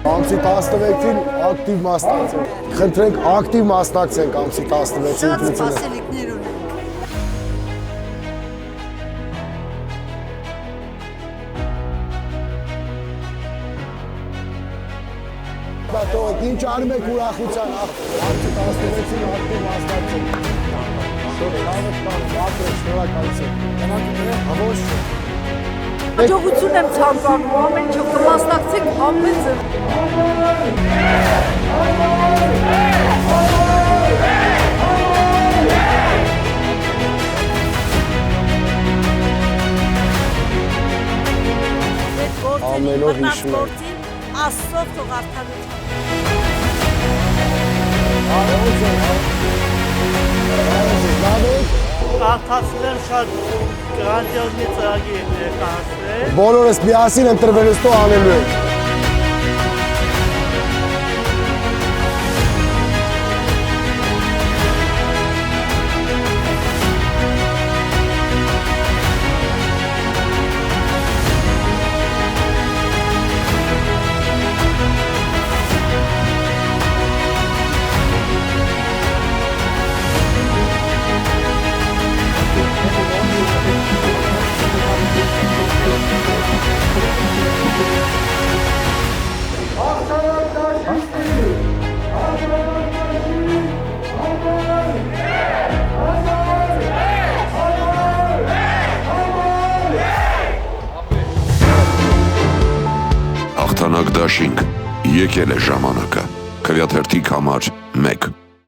Ամսի 16-ին ակտիվ մասնակցենք։ Խնդրենք ակտիվ մասնակցենք ամսի 16-ին Շատ սպասելիքներ ունենք։ Բաթող, ինչ անում եք ուրախության, ամսի 16-ին ակտիվ մասնակցենք։ Հաջողություն եմ ցանկանում, ամեն ինչ կմասնակցեք ամեն ձև։ Ամենով հիշում եմ։ Աստծով թող արդարություն։ Կարդացել շատ գրանտիոզնի ծրագիր ներկայացրել։ Բոլորս միասին ընտրվելուստո անելու ենք։ Հաղթանակ դաշինք, եկել է ժամանակը, Քվեաթերթիկ համար 1